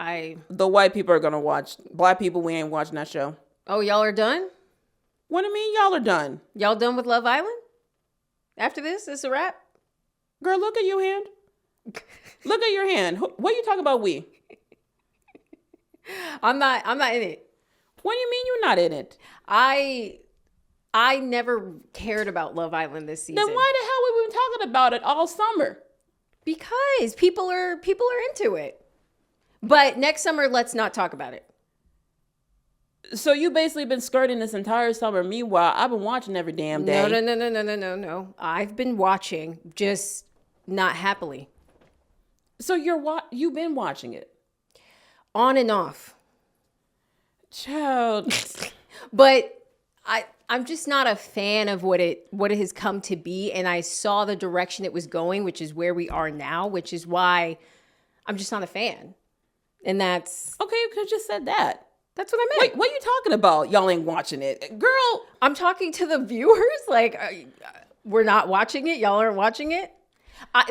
the white people are gonna watch. Black people, we ain't watching that show. Oh, y'all are done? What do you mean y'all are done? Y'all done with Love Island? After this a wrap? Girl, look at your hand. Look at your hand. What are you talking about? We? I'm not in it. What do you mean you're not in it? I never cared about Love Island this season. Then why the hell have we been talking about it all summer? Because people are into it. But next summer, let's not talk about it. So you basically been skirting this entire summer. Meanwhile, I've been watching every damn day. No. I've been watching, just not happily. So you've been watching it? On and off. Child. But I'm just not a fan of what it has come to be. And I saw the direction it was going, which is where we are now, which is why I'm just not a fan. And that's... Okay, you could have just said that. That's what I meant. Wait, what are you talking about? Y'all ain't watching it. Girl. I'm talking to the viewers. Like, we're not watching it. Y'all aren't watching it.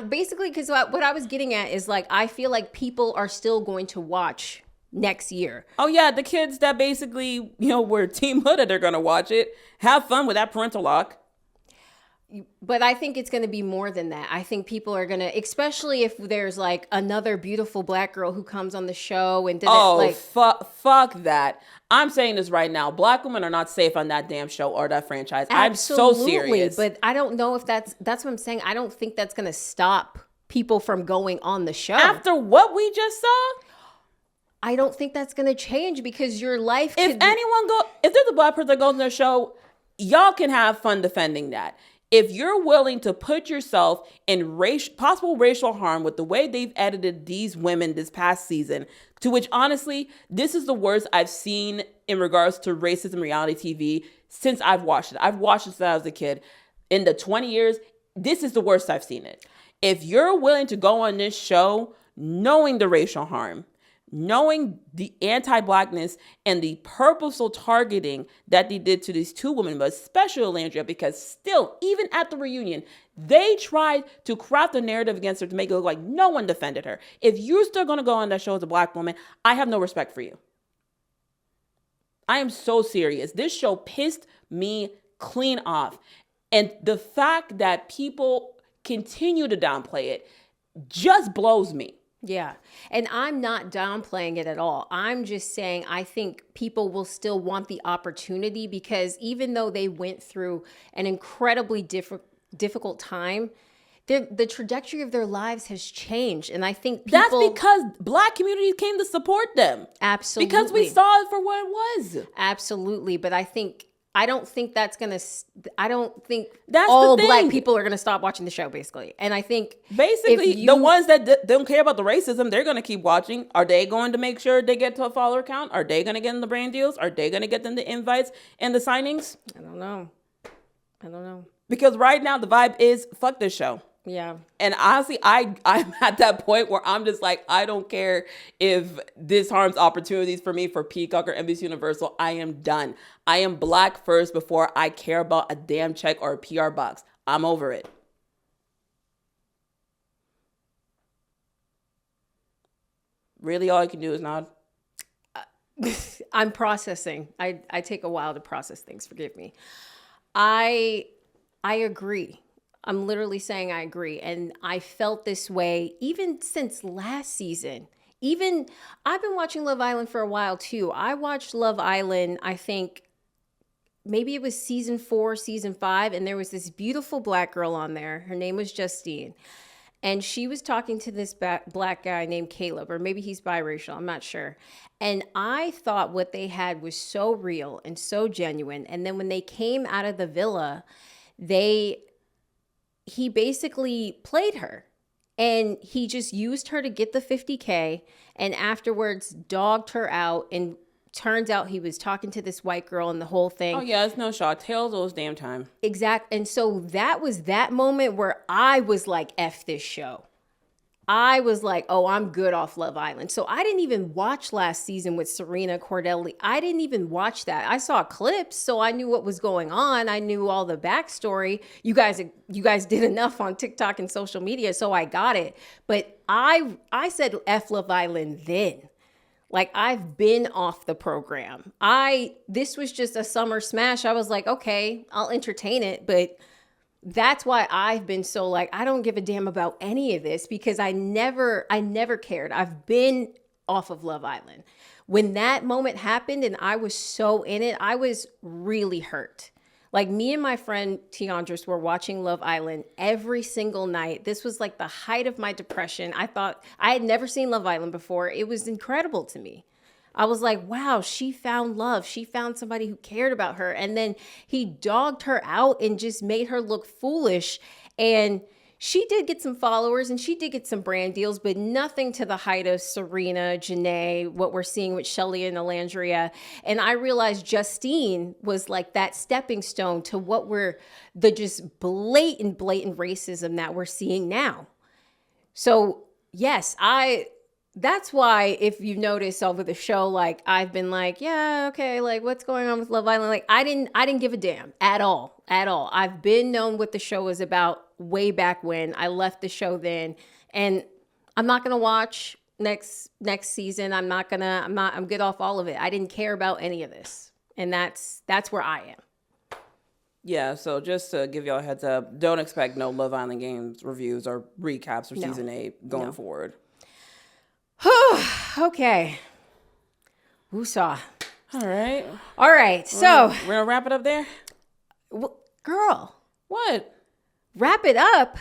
Basically, because what I was getting at is, like, I feel like people are still going to watch next year. Oh, yeah. The kids that basically, were Team Huda, they're going to watch it. Have fun with that parental lock. But I think it's going to be more than that. I think people are going to, especially if there's like another beautiful black girl who comes on the show and fuck that. I'm saying this right now. Black women are not safe on that damn show or that franchise. Absolutely, I'm so serious. But I don't know if that's what I'm saying. I don't think that's going to stop people from going on the show. After what we just saw? I don't think that's going to change because your life if there's a black person that goes on their show, y'all can have fun defending that. If you're willing to put yourself in possible racial harm with the way they've edited these women this past season, to which honestly, this is the worst I've seen in regards to racism reality TV since I've watched it. I've watched it since I was a kid. In the 20 years, this is the worst I've seen it. If you're willing to go on this show knowing the racial harm, knowing the anti-blackness and the purposeful targeting that they did to these two women, but especially Landria, because still, even at the reunion, they tried to craft a narrative against her to make it look like no one defended her. If you're still going to go on that show as a black woman, I have no respect for you. I am so serious. This show pissed me clean off. And the fact that people continue to downplay it just blows me. Yeah. And I'm not downplaying it at all. I'm just saying I think people will still want the opportunity because even though they went through an incredibly difficult time, the trajectory of their lives has changed. And I think people... That's because black communities came to support them. Absolutely. Because we saw it for what it was. Absolutely. But I don't think that's that's all black people are going to stop watching the show, basically. And I think basically the ones that don't care about the racism, they're going to keep watching. Are they going to make sure they get to a follower count? Are they going to get in the brand deals? Are they going to get them the invites and the signings? I don't know. Because right now the vibe is fuck this show. Yeah. And honestly, I'm at that point where I'm just like, I don't care if this harms opportunities for me for Peacock or NBC Universal. I am done. I am black first before I care about a damn check or a PR box. I'm over it. Really, all I can do is nod? I'm processing. I take a while to process things. Forgive me. I agree. I'm literally saying I agree. And I felt this way even since last season. Even I've been watching Love Island for a while too. I watched Love Island, I think maybe it was season 4, season 5. And there was this beautiful black girl on there. Her name was Justine. And she was talking to this black guy named Caleb, or maybe he's biracial. I'm not sure. And I thought what they had was so real and so genuine. And then when they came out of the villa, he basically played her and he just used her to get the $50K and afterwards dogged her out. And turns out he was talking to this white girl and the whole thing. Oh yeah, it's no shot. Tails those damn time. Exact. And so that was that moment where I was like, F this show. I was like, oh, I'm good off Love Island. So I didn't even watch last season with Serena Cordelli. I didn't even watch that. I saw clips, so I knew what was going on. I knew all the backstory. You guys did enough on TikTok and social media, so I got it. But I said F Love Island then. Like, I've been off the program. This was just a summer smash. I was like, okay, I'll entertain it, but that's why I've been so like, I don't give a damn about any of this because I never cared. I've been off of Love Island. When that moment happened and I was so in it, I was really hurt. Like me and my friend Tiandris were watching Love Island every single night. This was like the height of my depression. I thought I had never seen Love Island before. It was incredible to me. I was like, wow, she found love. She found somebody who cared about her. And then he dogged her out and just made her look foolish. And she did get some followers and she did get some brand deals, but nothing to the height of Serena, Janae, what we're seeing with Shelly and Alandria. And I realized Justine was like that stepping stone to what we're the just blatant racism that we're seeing now. So yes, that's why if you notice over the show, like I've been like, yeah, okay, like what's going on with Love Island? Like I didn't give a damn at all. I've been known what the show is about way back when. I left the show then, and I'm not gonna watch next season. I'm good off all of it. I didn't care about any of this, and that's where I am. Yeah, so just to give y'all a heads up, don't expect no Love Island Games reviews or recaps for season 8 going forward. Okay. Woosah. All right. All right. So we're gonna wrap it up there. Girl. What? Wrap it up?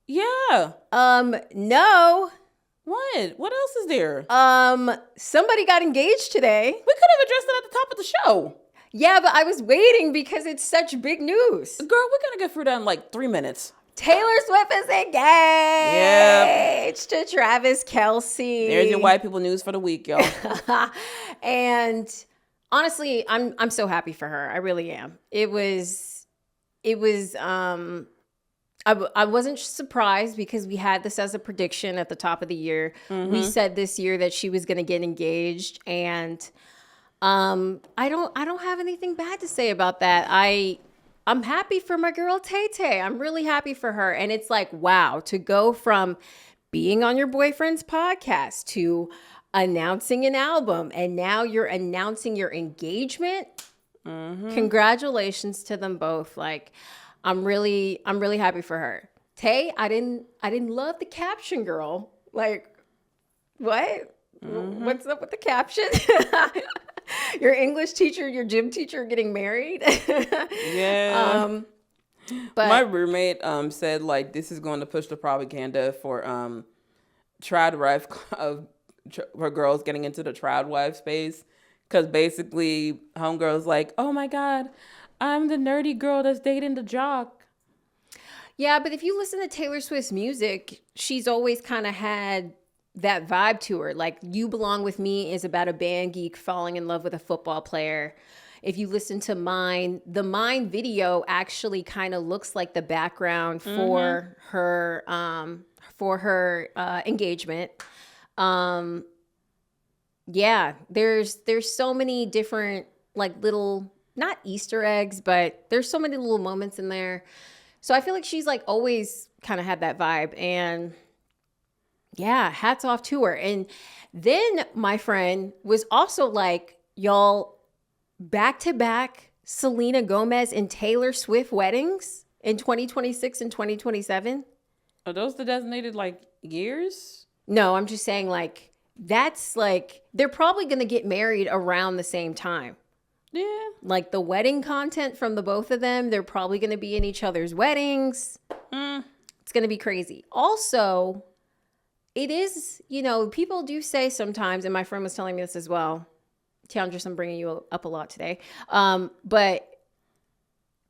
Yeah. No. What? What else is there? Somebody got engaged today. We could have addressed it at the top of the show. Yeah, but I was waiting because it's such big news. Girl, we're gonna get through that in like 3 minutes. Taylor Swift is engaged to Travis Kelce. There's your white people news for the week, y'all. And honestly, I'm so happy for her. I really am. I wasn't surprised because we had this as a prediction at the top of the year. Mm-hmm. We said this year that she was going to get engaged, and I don't have anything bad to say about that. I'm happy for my girl Tay-Tay. I'm really happy for her. And it's like, wow, to go from being on your boyfriend's podcast to announcing an album, and now you're announcing your engagement. Mm-hmm. Congratulations to them both. Like, I'm really happy for her. Tay, I didn't love the caption, girl. Like, what? Mm-hmm. What's up with the caption? Your English teacher, your gym teacher getting married? Yeah. But my roommate said, like, this is going to push the propaganda for trad wife for girls getting into the trad wife space. Because basically, homegirl's like, oh my God, I'm the nerdy girl that's dating the jock. Yeah, but if you listen to Taylor Swift's music, she's always kind of had that vibe to her. Like, You Belong With Me is about a band geek falling in love with a football player. If you listen to Mine, the Mine video actually kind of looks like the background for her engagement. Yeah, there's so many different, like, little, not Easter eggs, but there's so many little moments in there. So I feel like she's like always kind of had that vibe, and yeah, hats off to her. And then my friend was also like, y'all, back-to-back Selena Gomez and Taylor Swift weddings in 2026 and 2027. Are those the designated, like, years? No, I'm just saying, like, that's like, they're probably going to get married around the same time. Yeah. Like, the wedding content from the both of them, they're probably going to be in each other's weddings. It's going to be crazy. Also, it is, people do say sometimes, and my friend was telling me this as well. Tiandris, I'm bringing you up a lot today. But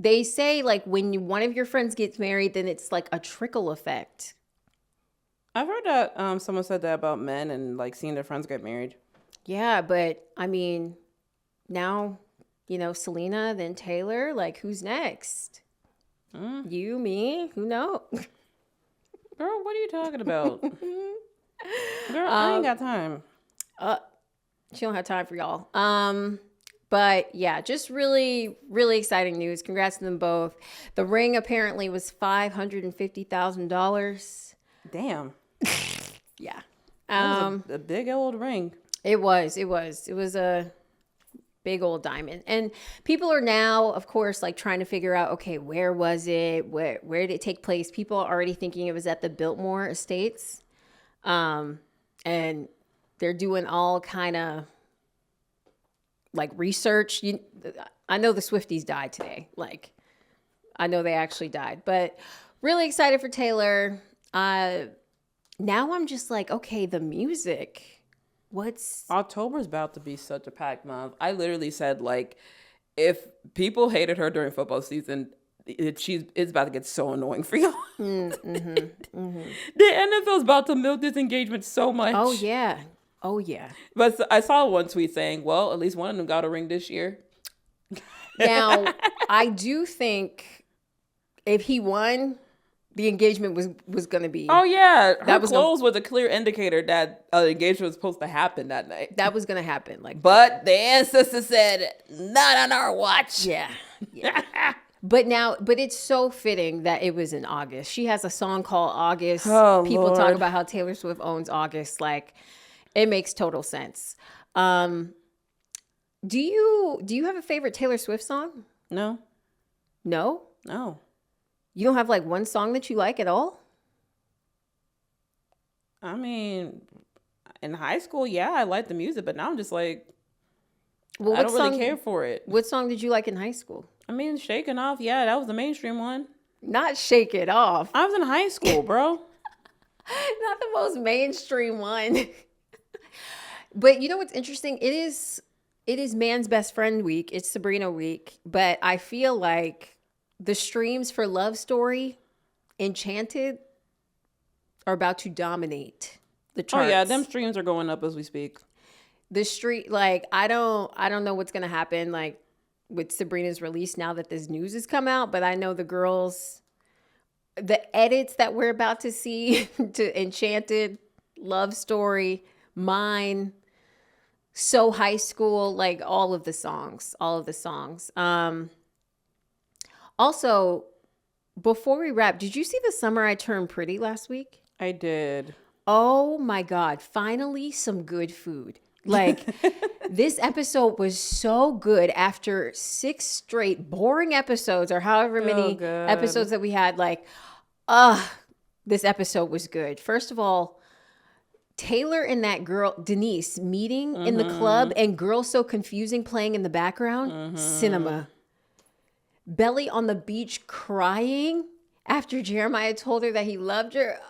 they say, like, when one of your friends gets married, then it's like a trickle effect. I've heard that someone said that about men and, like, seeing their friends get married. Yeah, but I mean, now, Selena, then Taylor, like, who's next? You, me, who knows? Girl, what are you talking about? Girl, I ain't got time. She don't have time for y'all. But yeah, just really, really exciting news. Congrats to them both. The ring apparently was $550,000. Damn. Yeah. That was a big old ring. It was a big old diamond. And people are now, of course, like, trying to figure out, okay, where was it? Where did it take place? People are already thinking it was at the Biltmore Estates. And they're doing all kind of, like, research. I know the Swifties died today. Like, I know they actually died. But really excited for Taylor. Now I'm just like, okay, the music. October's about to be such a packed month. I literally said, like, if people hated her during football season, it's about to get so annoying for y'all. The NFL's about to milk this engagement so much. Oh yeah. But I saw one tweet saying, well, at least one of them got a ring this year. Now, I do think if he won, the engagement was going to be. Oh yeah, her clothes was a clear indicator that the engagement was supposed to happen that night. That was going to happen, like. But the ancestor said, "Not on our watch." Yeah. But it's so fitting that it was in August. She has a song called August. Oh, people Lord. talk about how Taylor Swift owns August. Like, it makes total sense. Do you have a favorite Taylor Swift song? No. No? No. You don't have like one song that you like at all? I mean, in high school, yeah, I liked the music, but now I'm just like, Well, I don't really care for it. What song did you like in high school? I mean, Shaking Off, yeah, that was the mainstream one. Not Shake It Off. I was in high school, bro. Not the most mainstream one. But you know what's interesting? It is Man's Best Friend week. It's Sabrina week. But I feel like the streams for Love Story, Enchanted, are about to dominate the charts. Oh yeah, them streams are going up as we speak. The street, like, I don't know what's gonna happen, like, with Sabrina's release now that this news has come out, but I know the girls, the edits that we're about to see to Enchanted, Love Story, Mine, So High School, like all of the songs. Also, before we wrap, did you see The Summer I Turned Pretty last week? I did. Oh my God, finally some good food. Like, this episode was so good after 6 straight boring episodes, or however many episodes that we had. Like, this episode was good. First of all, Taylor and that girl, Denise, meeting in the club, and Girl So Confusing playing in the background. Cinema. Belly on the beach crying after Jeremiah told her that he loved her.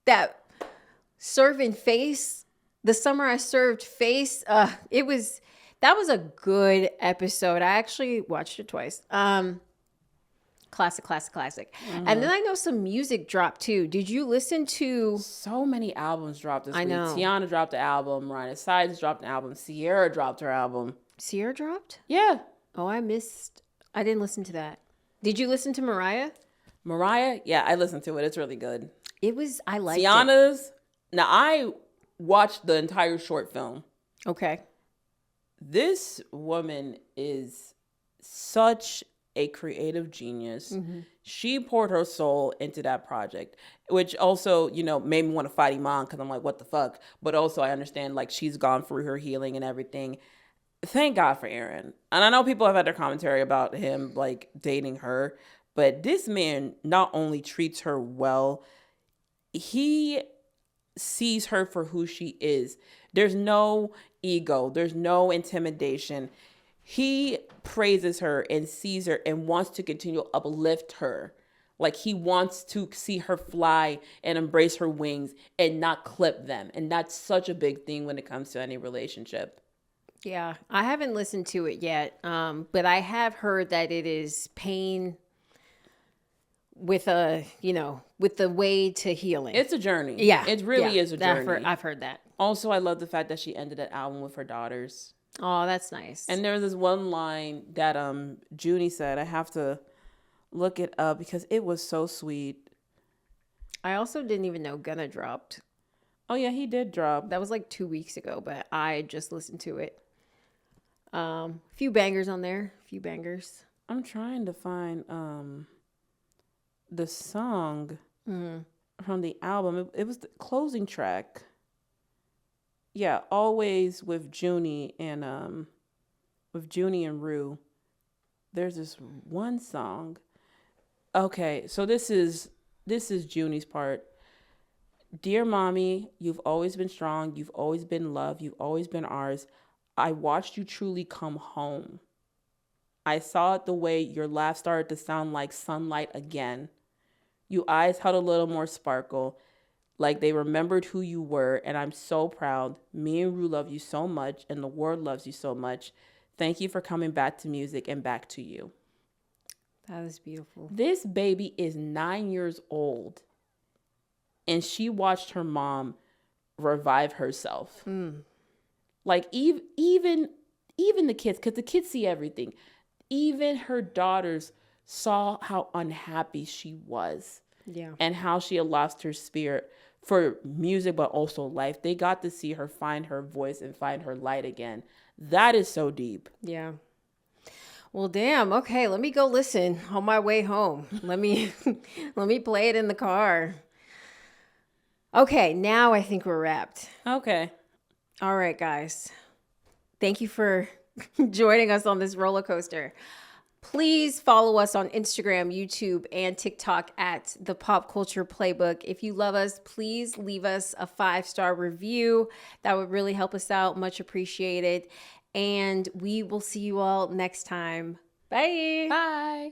That serving face. The Summer I Served face. That was a good episode. I actually watched it twice. Classic. And then I know some music dropped too. Did you listen to? So many albums dropped this week. know. Tiana dropped an album. Ryan Sides dropped an album. Sierra dropped her album. Sierra dropped? Yeah. Oh, I didn't listen to that. Did you listen to Mariah? Mariah? Yeah, I listened to it. It's really good. I liked it. Tiana's. Now, I watched the entire short film. Okay. This woman is such a creative genius. She poured her soul into that project, which also, made me want to fight Iman, because I'm like, what the fuck? But also I understand, like, she's gone through her healing and everything. Thank God for Aaron. And I know people have had their commentary about him, like, dating her, but this man not only treats her well, he sees her for who she is. There's no ego. There's no intimidation. He praises her and sees her and wants to continue to uplift her. Like, he wants to see her fly and embrace her wings and not clip them. And that's such a big thing when it comes to any relationship. Yeah, I haven't listened to it yet, but I have heard that it is pain with the way to healing. It's a journey. Yeah. It really is a journey. I've heard that. Also, I love the fact that she ended that album with her daughters. Oh, that's nice. And there was this one line that Junie said. I have to look it up because it was so sweet. I also didn't even know Gunna dropped. Oh, yeah, he did drop. That was like 2 weeks ago, but I just listened to it. Few bangers on there. Few bangers. I'm trying to find the song from the album. It was the closing track. Yeah, Always with Junie and Rue. There's this one song. Okay, so this is Junie's part. Dear mommy, you've always been strong. You've always been loved. You've always been ours. I watched you truly come home. I saw it the way your laugh started to sound like sunlight again. Your eyes held a little more sparkle, like they remembered who you were, and I'm so proud. Me and Rue love you so much, and the world loves you so much. Thank you for coming back to music and back to you. That is beautiful. This baby is 9 years old, and she watched her mom revive herself. Like, even the kids, because the kids see everything. Even her daughters saw how unhappy she was. Yeah. And how she had lost her spirit for music, but also life. They got to see her find her voice and find her light again. That is so deep. Yeah. Well, damn. Okay, let me go listen on my way home. Let me play it in the car. Okay, now I think we're wrapped. Okay. All right, guys. Thank you for joining us on this roller coaster. Please follow us on Instagram, YouTube, and TikTok at The Pop Culture Playbook. If you love us, please leave us a 5-star review. That would really help us out. Much appreciated. And we will see you all next time. Bye. Bye.